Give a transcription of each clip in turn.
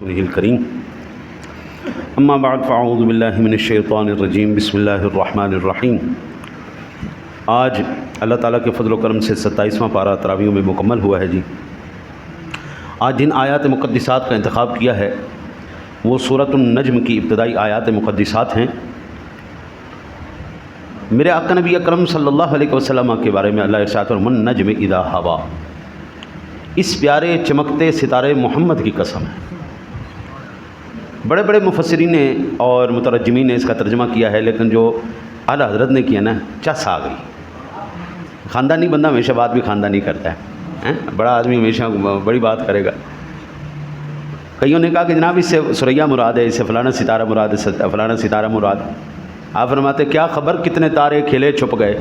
الکریم اما بعد فاعوذ باللہ من الشیطان الرجیم بسم اللہ الرحمن الرحیم۔ آج اللہ تعالیٰ کے فضل و کرم سے 27واں پارہ تراویحوں میں مکمل ہوا ہے جی۔ آج جن آیات مقدسات کا انتخاب کیا ہے وہ سورۃ النجم کی ابتدائی آیات مقدسات ہیں۔ میرے آقا نبی اکرم صلی اللہ علیہ وسلم کے بارے میں اللہ ارشاد فرماتا ہے والنجم اذا ہوا، اس پیارے چمکتے ستارے محمد کی قسم ہے۔ بڑے بڑے مفسرین نے اور مترجمین نے اس کا ترجمہ کیا ہے، لیکن جو اعلیٰ حضرت نے کیا نا چس آ گئی۔ خاندانی بندہ ہمیشہ بات بھی خاندانی کرتا ہے، بڑا آدمی ہمیشہ بڑی بات کرے گا۔ کئیوں نے کہا کہ جناب اس سے ثریہ مراد ہے، اس سے فلانا ستارہ مراد ہے، فلانا ستارہ مراد ہے۔ آپ فرماتے کیا خبر کتنے تارے کھلے چھپ گئے،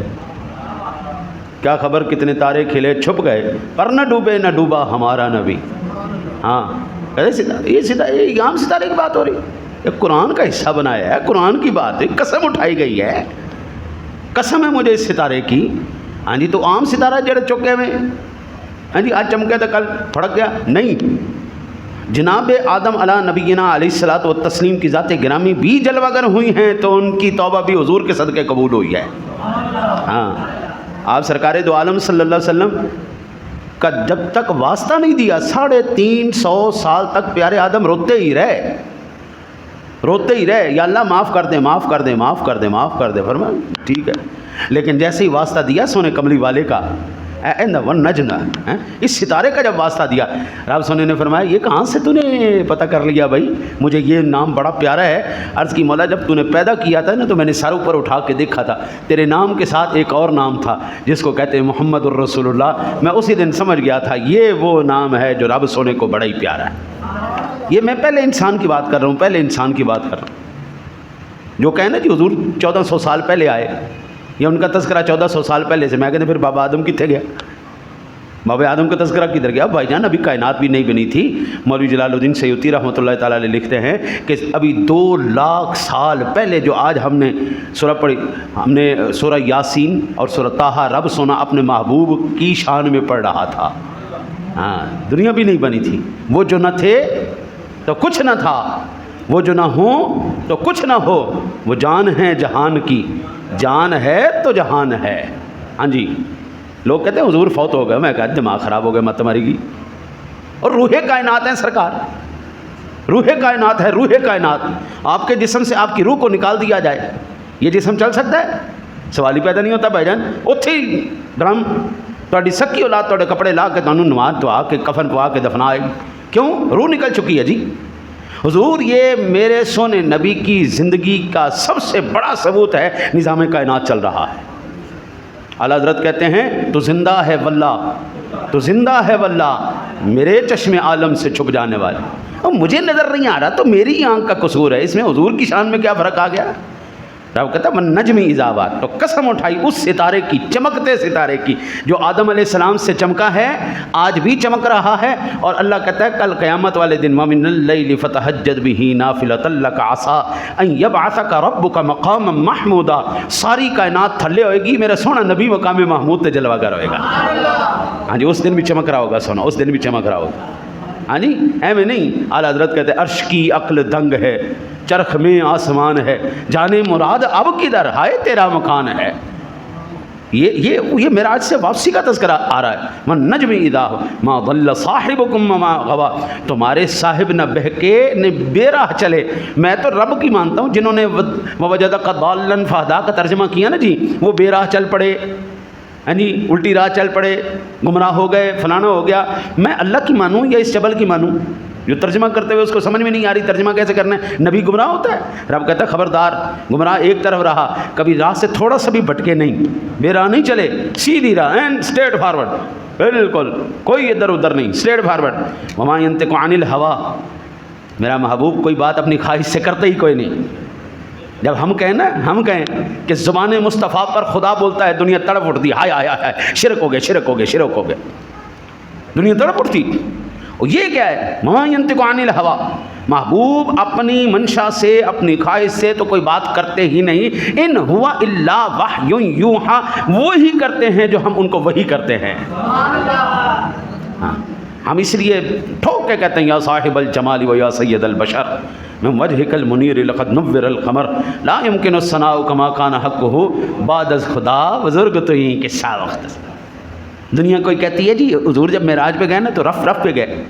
کیا خبر کتنے تارے کھلے چھپ گئے، پر نہ ڈوبے نہ ڈوبا ہمارا نبی۔ ہاں یہ عام ستارے کی بات ہو رہی ہے، قرآن کا حصہ بنایا ہے، قرآن کی بات ہے، قسم اٹھائی گئی ہے، قسم ہے مجھے اس ستارے کی۔ ہاں جی تو عام ستارہ جڑے چکے ہوئے، ہاں جی آج چمکے تو کل پھڑک گیا، نہیں۔ جناب آدم علیہ نبینا علیہ الصلوۃ والتسلیم کی ذات گرامی بھی جلوہ گر ہوئی ہیں تو ان کی توبہ بھی حضور کے صدقے قبول ہوئی ہے۔ ہاں آپ سرکار دو عالم صلی اللہ علیہ وسلم کا جب تک واسطہ نہیں دیا 350 سال تک پیارے آدم روتے ہی رہے، یا اللہ معاف کر دے، معاف کر دے، معاف کر دے، معاف کر دے۔ فرمایا ٹھیک ہے، لیکن جیسے ہی واسطہ دیا سونے کملی والے کا والنجم، اس ستارے کا جب واسطہ دیا، رب سونے نے فرمایا یہ کہاں سے تو نے پتہ کر لیا بھائی، مجھے یہ نام بڑا پیارا ہے۔ عرض کی مولا جب تو نے پیدا کیا تھا نا تو میں نے سر اوپر اٹھا کے دیکھا تھا، تیرے نام کے ساتھ ایک اور نام تھا جس کو کہتے ہیں محمد الرسول اللہ۔ میں اسی دن سمجھ گیا تھا یہ وہ نام ہے جو رب سونے کو بڑا ہی پیارا ہے۔ یہ میں پہلے انسان کی بات کر رہا ہوں، پہلے انسان کی بات کر رہا ہوں۔ جو کہیں نا جی حضور 1400 سال پہلے آئے، یا ان کا تذکرہ 1400 سال پہلے سے، میں کہتے پھر بابا آدم کتنے گیا، بابا آدم کا تذکرہ کدھر گیا؟ بھائی جان ابھی کائنات بھی نہیں بنی تھی۔ مولوی جلال الدین سیوطی رحمۃ اللہ تعالیٰ علیہ لکھتے ہیں کہ ابھی 2 لاکھ سال پہلے جو آج ہم نے سورہ پڑھی، ہم نے سورہ یاسین اور سورہ طٰہٰ، رب سونا اپنے محبوب کی شان میں پڑھ رہا تھا۔ ہاں دنیا بھی نہیں بنی تھی، وہ جو نہ تھے تو کچھ نہ تھا، وہ جو نہ ہوں تو کچھ نہ ہو، وہ جان ہے جہان کی، جان ہے تو جہان ہے۔ ہاں جی لوگ کہتے ہیں حضور فوت ہو گئے، میں کہا دماغ خراب ہو گیا مت تمہاری کی، اور روح کائنات ہیں سرکار، روح کائنات ہے، روح کائنات۔ آپ کے جسم سے آپ کی روح کو نکال دیا جائے، یہ جسم چل سکتا ہے؟ سوال ہی پیدا نہیں ہوتا بھائی جان۔ اتھے ڈرم تہاڈی سکی اولاد تہاڈے کپڑے لا کے تانوں نوا دھوا کے کفن پوا کے دفنائے، کیوں؟ روح نکل چکی ہے جی۔ حضور یہ میرے سونے نبی کی زندگی کا سب سے بڑا ثبوت ہے، نظام کائنات چل رہا ہے۔ اعلیٰ حضرت کہتے ہیں تو زندہ ہے واللہ، تو زندہ ہے واللہ میرے چشم عالم سے چھپ جانے والے۔ اب مجھے نظر نہیں آ رہا تو میری آنکھ کا قصور ہے، اس میں حضور کی شان میں کیا فرق آ گیا؟ رب کہتا ہے والنجم اذا ہوا، تو قسم اٹھائی اس ستارے کی، چمکتے ستارے کی جو آدم علیہ السلام سے چمکا ہے، آج بھی چمک رہا ہے۔ اور اللہ کہتا ہے کل قیامت والے دن وَمِنَ اللَّيْلِ فَتَهَجَّدْ بِهِ نَافِلَةً لَكَ عَسَىٰ أَن يَبْعَثَكَ رَبُّكَ مَقَامًا مَحْمُودًا۔ ساری کائنات تھلے ہوئے گی، میرا سونا نبی مقام محمود تے جلوہ گر ہوئے گا۔ ہاں جی اس دن بھی چمک رہا ہوگا سونا، اس دن بھی چمک رہا ہوگا۔ ہاں جی ایویں نہیں، اعلیٰ حضرت کہتے ہیں عرش کی عقل دنگ ہے، چرخ میں آسمان ہے، جانے مراد اب کدھر ہائے تیرا مکان ہے۔ یہ معراج سے واپسی کا تذکرہ آ رہا ہے۔ والنجم اذا ما ضل صاحبکم وما غوا، تمہارے صاحب نہ بہکے نہ بے راہ چلے۔ میں تو رب کی مانتا ہوں جنہوں نے ووجدک ضالا فہدیٰ کا ترجمہ کیا نا جی، وہ بے راہ چل پڑے، ہاں جی الٹی راہ چل پڑے، گمراہ ہو گئے، فلانا ہو گیا۔ میں اللہ کی مانوں یا اس جبل کی مانوں؟ جو ترجمہ کرتے ہوئے اس کو سمجھ میں نہیں آ رہی ترجمہ کیسے کرنا ہے۔ نبی گمراہ ہوتا ہے؟ رب کہتا ہے خبردار، گمراہ ایک طرف رہا، کبھی راہ سے تھوڑا سا بھی بھٹکے نہیں، بے راہ نہیں چلے، سیدھی راہ اینڈ اسٹریٹ فارورڈ، بالکل کوئی ادھر ادھر نہیں، اسٹریٹ فارورڈ۔ وما ينطق عن الهوى، میرا محبوب کوئی بات اپنی خواہش سے کرتے ہی کوئی نہیں۔ جب ہم کہیں نا، ہم کہیں کہ زبان مصطفیٰ پر خدا بولتا ہے، دنیا تڑپ اٹھتی، ہائے ہائے ہائے شرک ہو گئے، شرک ہو گئے، شرک ہو گئے، دنیا تڑپ اٹھتی۔ اور یہ کیا ہے؟ وما ينطق عن الهوى، محبوب اپنی منشا سے، اپنی خواہش سے تو کوئی بات کرتے ہی نہیں۔ ان ہوا الا وحی یوحی، وہی کرتے ہیں جو ہم ان کو وحی کرتے ہیں۔ ہاں ہم اس لیے ٹھوک کے کہتے ہیں یا صاحب الجمال و یا سید البشر من وجهک المنیر لقد نور القمر لا يمکن الثناء کما کان حقہ بعد از خدا بزرگ تو ہی قصہ وقت. دنیا کوئی کہتی ہے جی حضور جب معراج پہ گئے نا تو رف پہ گئے،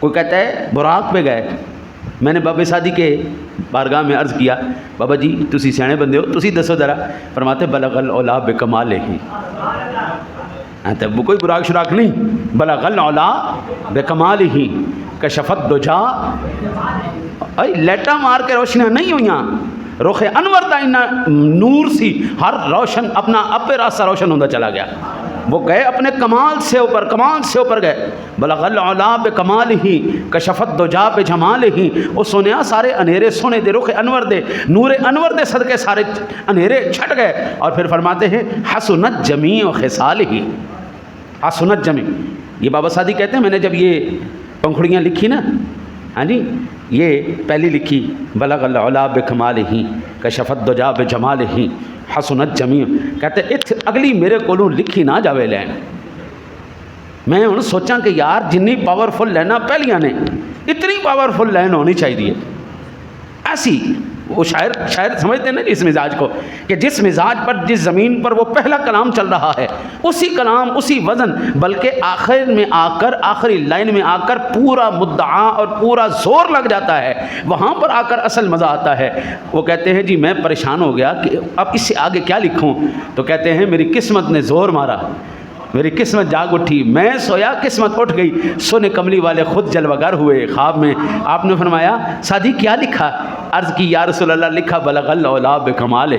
کوئی کہتا ہے براق پہ گئے. میں نے بابے سادی کے بارگاہ میں عرض کیا بابا جی تسی سیانے بندے ہو، تسی دسو ذرا. فرماتے بلغ العلا بکمالہ، تب وہ کوئی براق شراق نہیں، بلغ العلا بکمالہ کشفت الدجا. لیٹا مار کے روشنیاں نہیں ہوئیاں، رخ انور دا اتنا نور سی، ہر روشن اپنا اپے راستہ روشن ہوتا چلا گیا. وہ گئے اپنے کمال سے اوپر گئے. بلغ العلا بکمالہ کشفت الدجا بجمالہ. وہ سنیا سارے انھیرے سونے دے رخ انور دے نور انور دے صدقے سارے انھیرے چھٹ گئے. اور پھر فرماتے ہیں حسنت جمیع خصالہ، حسنت جمیع. یہ بابا سادی کہتے ہیں میں نے جب یہ پنکھڑیاں لکھی نا، ہاں جی یہ پہلی لکھی بلغ العلا بکمالہ کشفت الدجا بجمالہ حسنت جمیع. کہتے اگلی میرے کولوں لکھی نہ جاوے لین. میں ہوں سوچاں کہ یار جنی پاورفل لائناں پہلیاں نے اتنی پاورفل لائن ہونی چاہیے. ایسی وہ شاعر سمجھتے ہیں نا اس مزاج کو کہ جس مزاج پر جس زمین پر وہ پہلا کلام چل رہا ہے اسی کلام اسی وزن، بلکہ آخر میں آ کر آخری لائن میں آ کر پورا مدعا اور پورا زور لگ جاتا ہے، وہاں پر آ کر اصل مزہ آتا ہے. وہ کہتے ہیں جی میں پریشان ہو گیا کہ اب اس سے آگے کیا لکھوں. تو کہتے ہیں میری قسمت نے زور مارا، میری قسمت جاگ اٹھی، میں سویا قسمت اٹھ گئی. سونے کملی والے خود جلوگر ہوئے خواب میں. آپ نے فرمایا سادی کیا لکھا؟ عرض کی یا رسول اللہ لکھا بلغ العلا بکمالہ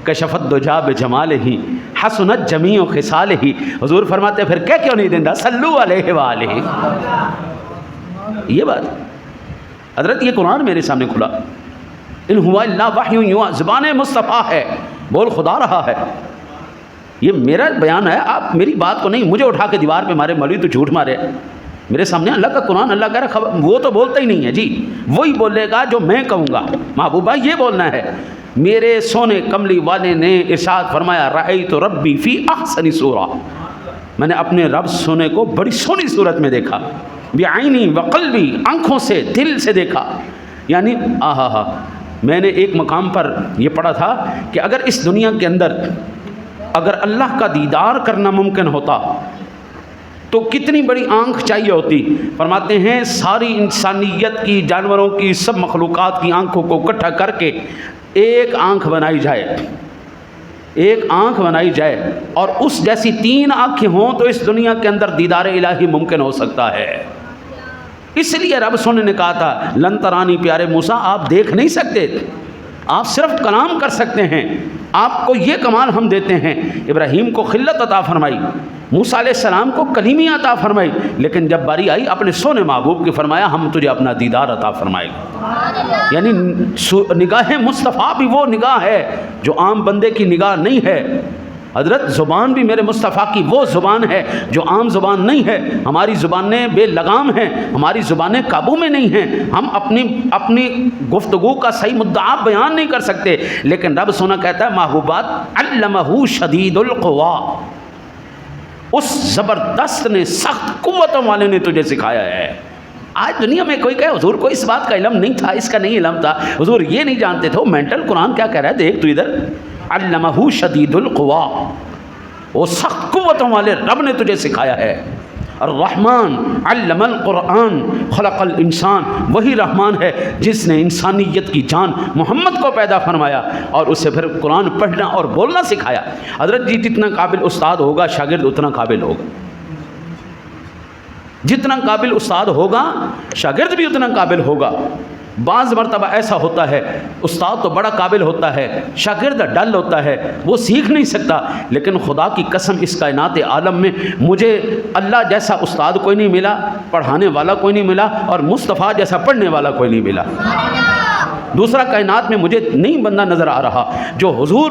کشفت الدجا بجمالہ حسنت جمیع خصالہ. حضور فرماتے پھر کہہ کیوں نہیں دیندہ صلو علیہ وآلہ. یہ بات حضرت یہ قرآن میرے سامنے کھلا، ان ہوا الا وحی یوحی، زبان مصطفیٰ ہے، بول خدا رہا ہے. یہ میرا بیان ہے، آپ میری بات کو نہیں مجھے اٹھا کے دیوار پہ مارے مولوی تو جھوٹ مارے. میرے سامنے اللہ کا قرآن، اللہ کہہ رہا وہ تو بولتا ہی نہیں ہے جی، وہی بولے گا جو میں کہوں گا. محبوبہ یہ بولنا ہے. میرے سونے کملی والے نے ارشاد فرمایا رأیت ربی فی احسن صورہ، میں نے اپنے رب سونے کو بڑی سونی صورت میں دیکھا. بعینی وقلبی، آنکھوں سے دل سے دیکھا. یعنی آہا میں نے ایک مقام پر یہ پڑھا تھا کہ اگر اس دنیا کے اندر اگر اللہ کا دیدار کرنا ممکن ہوتا تو کتنی بڑی آنکھ چاہیے ہوتی. فرماتے ہیں ساری انسانیت کی، جانوروں کی، سب مخلوقات کی آنکھوں کو اکٹھا کر کے ایک آنکھ بنائی جائے، ایک آنکھ بنائی جائے اور اس جیسی 3 آنکھیں ہوں تو اس دنیا کے اندر دیدار الہی ممکن ہو سکتا ہے. اس لیے رب سونے نے کہا تھا لن ترانی پیارے موسیٰ آپ دیکھ نہیں سکتے، آپ صرف کلام کر سکتے ہیں. آپ کو یہ کمال ہم دیتے ہیں. ابراہیم کو خلت عطا فرمائی، موسیٰ علیہ السلام کو کلیمی عطا فرمائی، لیکن جب باری آئی اپنے سونے محبوب کی فرمایا ہم تجھے اپنا دیدار عطا فرمائے گا. یعنی نگاہ مصطفیٰ بھی وہ نگاہ ہے جو عام بندے کی نگاہ نہیں ہے. حضرت زبان بھی میرے مصطفیٰ کی وہ زبان ہے جو عام زبان نہیں ہے. ہماری زبانیں بے لگام ہیں، ہماری زبانیں قابو میں نہیں ہیں، ہم اپنی گفتگو کا صحیح مدعا بیان نہیں کر سکتے. لیکن رب سونا کہتا ہے محبوبات علمہ شدید القوا، اس زبردست نے، سخت قوتوں والے نے تجھے سکھایا ہے. آج دنیا میں کوئی کہے حضور کو اس بات کا علم نہیں تھا، اس کا نہیں علم تھا، حضور یہ نہیں جانتے تھے. وہ مینٹل قرآن کیا کہہ رہا ہے دیکھ تو ادھر، علمہ شدید القوا، وہ سخت قوتوں والے رب نے تجھے سکھایا ہے. الرحمن علم القرآن خلق الانسان، وہی رحمان ہے جس نے انسانیت کی جان محمد کو پیدا فرمایا اور اسے پھر قرآن پڑھنا اور بولنا سکھایا. حضرت جی جتنا قابل استاد ہوگا شاگرد اتنا قابل ہوگا، جتنا قابل استاد ہوگا شاگرد بھی اتنا قابل ہوگا. بعض مرتبہ ایسا ہوتا ہے استاد تو بڑا قابل ہوتا ہے، شاگرد ڈل ہوتا ہے، وہ سیکھ نہیں سکتا. لیکن خدا کی قسم اس کائنات عالم میں مجھے اللہ جیسا استاد کوئی نہیں ملا، پڑھانے والا کوئی نہیں ملا، اور مصطفیٰ جیسا پڑھنے والا کوئی نہیں ملا. دوسرا کائنات میں مجھے نہیں بندہ نظر آ رہا جو حضور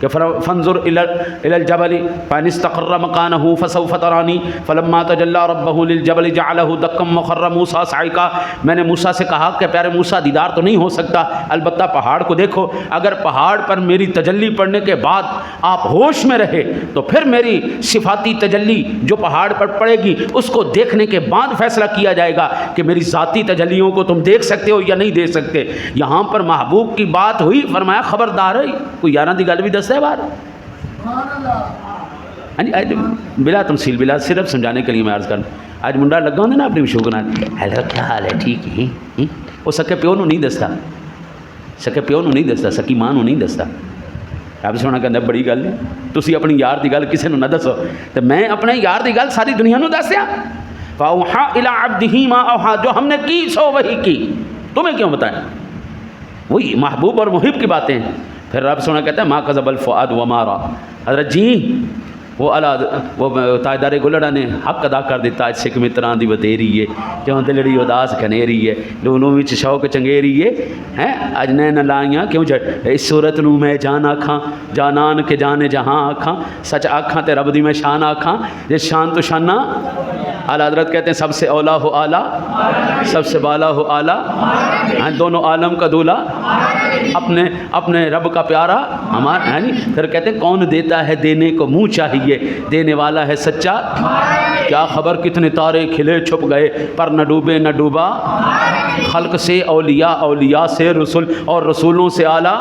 کہ فانظر الی الجبل فإن استقر مکانہ فسوف ترانی فلما تجلی ربہ للجبل جعلہ دکا وخر موسیٰ صعقا. میں نے موسیٰ سے کہا کہ پیارے موسیٰ دیدار تو نہیں ہو سکتا، البتہ پہاڑ کو دیکھو، اگر پہاڑ پر میری تجلی پڑنے کے بعد آپ ہوش میں رہے تو پھر میری صفاتی تجلی جو پہاڑ پر پڑے گی اس کو دیکھنے کے بعد فیصلہ کیا جائے گا کہ میری ذاتی تجلیوں کو تم دیکھ سکتے ہو یا نہیں دیکھ سکتے. یہاں پر محبوب کی بات ہوئی، فرمایا خبردار ہے کوئی یاراں دی گل بھی دس ہے بار. ہاں جی بلا تمثیل بلا صرف سمجھانے کے لیے میں عرض کروں. اج منڈا لگا ہوں نا اپنی مشوق نال، ہیلو کیا حال ہے ٹھیک ہے، وہ سکے پیو نو نہیں دستا، سکے پیو نو نہیں دستا، سکی ماں نو نہیں دستا. رب سونا کہندا بڑی گل ہے تسی اپنی یار دی گل کسے نو نہ دسو تے میں اپنے یار دی گل ساری دنیا نو دس دیا. فاوحا الی عبدہ ما اوحا، جو ہم نے کی سو وہی کی، تمہیں کیوں بتائیں؟ وہی محبوب اور محب کی باتیں. پھر رب سونا کہتا ہے ما کذب الفؤاد وما رأى. حضرت جی وہ تاجدار گلڑا نے حق ادا کر دیتا. اج سکھ متراں دی ودیری ہے کیوں دلڑی اداس گھنیری ہے لونوں وچ شوق چنگیری ہے ہیں اج نین لائیاں کیوں اس صورت نو میں جان آکھاں جانان کے جانے جہاں آکھاں سچ آکھاں تے رب دی میں شان آکھاں جس شان تو شانہ. اعلیٰ حضرت کہتے ہیں سب سے اولا ہو اعلیٰ، سب سے بالا ہو اعلیٰ، دونوں عالم کا دولا، اپنے رب کا پیارا ہمارا ہے نہیں. پھر کہتے ہیں کون دیتا ہے دینے کو منہ چاہیے، دینے والا ہے سچا. کیا خبر کتنے تارے کھلے چھپ گئے پر نہ ڈوبے نہ ڈوبا. خلق سے اولیاء، اولیاء سے رسول اور رسولوں سے اعلیٰ.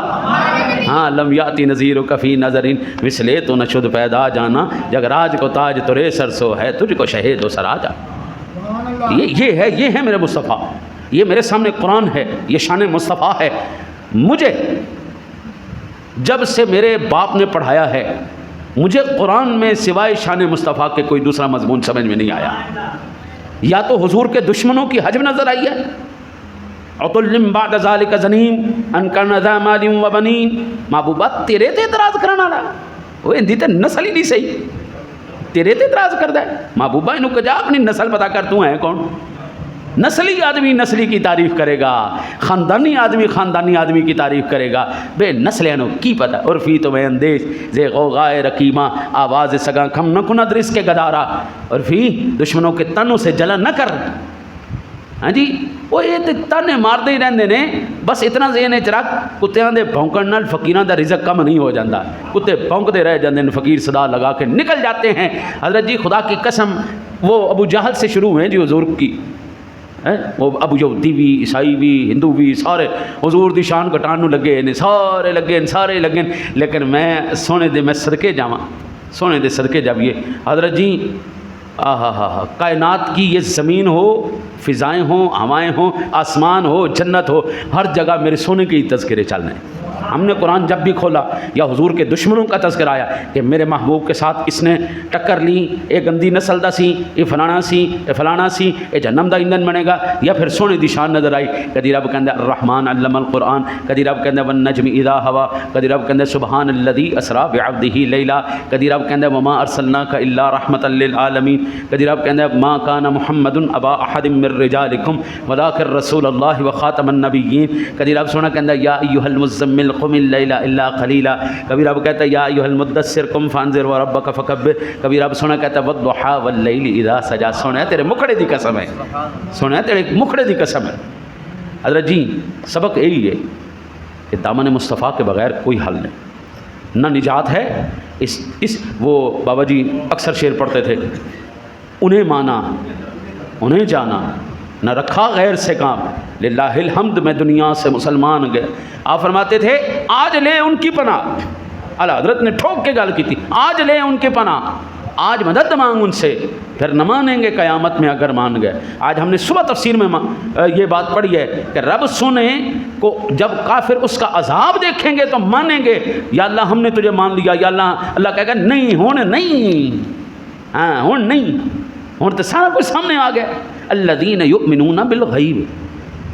ہاں لم یاتی نذیر کفی نظرین وصلے تو نہ شد پیدا جانا جگ راج کو تاج ترے سرسو ہے تجھ کو شہید و سراجا. یہ ہے میرے مصطفیٰ، یہ میرے سامنے قرآن ہے، یہ شان مصطفیٰ ہے. مجھے جب سے میرے باپ نے پڑھایا ہے مجھے قرآن میں سوائے شان مصطفیٰ کے کوئی دوسرا مضمون سمجھ میں نہیں آیا. یا تو حضور کے دشمنوں کی حجم نظر آئی ہے، عطل بعد ذالک زنیم ان کان ذا مال و بنین. محبوبہ تیرے تے اعتراض کرنا والا وہ اندی تے نسل ہی نہیں صحیح، تیرے تے اعتراض کردا ہے. محبوبہ انہوں کجا اپنی نسل پتا کر تو ہے کون. نسلی آدمی نسلی کی تعریف کرے گا، خاندانی آدمی خاندانی آدمی کی تعریف کرے گا. بے نسلینوں کی پتہ عرفی تو میں اندیش زے غوغائے رقیمہ آواز سگاں کم نہ کند رس کے گدارا. عرفی دشمنوں کے تنوں سے جلن نہ کر. ہاں جی وہ یہ تانے مارتے ہی رہندے نے. بس اتنا ذہن وچ رکھ کتیاں دے بھونکن نال فقیراں دا رزق کم نہیں ہو جاتا. کتے بھونکتے رہ جاندے نے، فقیر صدا لگا کے نکل جاتے ہیں. حضرت جی خدا کی قسم وہ ابو جہل سے شروع ہوئے جی حضور کی، وہ ابو یہودی بھی عیسائی بھی ہندو بھی سارے حضور دی شان گھٹان نو لگے نے، سارے لگے. لیکن میں سونے دے میں صدقے جاواں، سونے دے صدقے جاویے. حضرت جی کائنات کی یہ زمین ہو، فضائیں ہوں، ہوائیں ہوں، آسمان ہو، جنت ہو، ہر جگہ میرے سونے کے ہی تذکرے چل رہے ہیں. ہم نے قرآن جب بھی کھولا یا حضور کے دشمنوں کا تذکرہ آیا کہ میرے محبوب کے ساتھ اس نے ٹکر لی، یہ گندی نسل دا سی، یہ فلانا سی، یہ فلانا سی، یہ جہنم دا ایندھن بنے گا. یا پھر سونے دی شان نظر آئی. کدی رب کہندا الرحمن علم القرآن، کدی رب کہندا والنجم اذا ہوا، کدی رب کہندا سبحان الذی اسرا بعبدہ لیلا، کدی رب کہندا وما ارسلناک الا رحمۃ للعالمین، کدی رب کہندا ما کان محمد ابا احد من رجالکم ولکن رسول اللہ وخاتم النبیین. کدی رب سونا کہندا یا ایھا المزمل قم اللیل الا قلیلا. کبھی رب کہتا ہے یا ایھا المدثر قم فانذر وربک فکبر. کبھی رب سونا کہتا ہے والضحی واللیل اذا سجا. سونا تیرے مکھڑے دی قسم ہے، سونا تیرے مکھڑے دی قسم ہے. حضرت جی سبق یہی ہے کہ دامن مصطفیٰ کے بغیر کوئی حل نہیں، نہ نجات ہے. اس وہ بابا جی اکثر شعر پڑھتے تھے، انہیں مانا انہیں جانا نہ رکھا غیر سے کام، للہ الحمد میں دنیا سے مسلمان گئے. آپ فرماتے تھے آج لے ان کی پناہ. اعلیٰ حضرت نے ٹھوک کے گال کی تھی، آج لے ان کی پناہ، آج مدد مانگ ان سے، پھر نہ مانیں گے قیامت میں اگر مان گئے. آج ہم نے صبح تفسیر میں یہ بات پڑھی ہے کہ رب سونے کو جب کافر اس کا عذاب دیکھیں گے تو مانیں گے یا اللہ ہم نے تجھے مان لیا. یا اللہ کہے گا نہیں ہون نہیں، ہاں ہون نہیں، ہون تو سارا کچھ سامنے آ گیا. الذین یؤمنون بالغیب،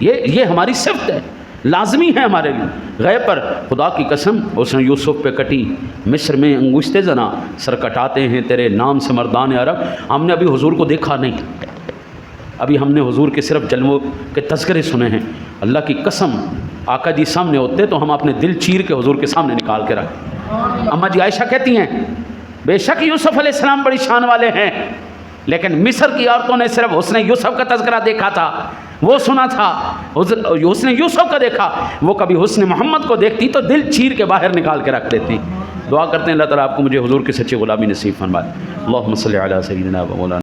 یہ ہماری صفت ہے، لازمی ہے ہمارے لیے. غیب پر خدا کی قسم اس نے یوسف پہ کٹی، مصر میں انگشت زنا سر کٹاتے ہیں تیرے نام سے مردان عرب. ہم نے ابھی حضور کو دیکھا نہیں، ابھی ہم نے حضور کے صرف جلووں کے تذکرے سنے ہیں. اللہ کی قسم آقا جی سامنے ہوتے تو ہم اپنے دل چیر کے حضور کے سامنے نکال کے رکھتے. اما جی عائشہ کہتی ہیں بے شک یوسف علیہ السلام بڑی شان والے ہیں، لیکن مصر کی عورتوں نے صرف حسن یوسف کا تذکرہ دیکھا تھا، وہ سنا تھا، حسن یوسف کا دیکھا، وہ کبھی حسن محمد کو دیکھتی تو دل چیر کے باہر نکال کے رکھ دیتی۔ دعا کرتے ہیں اللہ تعالیٰ آپ کو مجھے حضور کی سچی غلامی نصیب فرمائے۔ اللہم صلی علی سیدنا و مولانا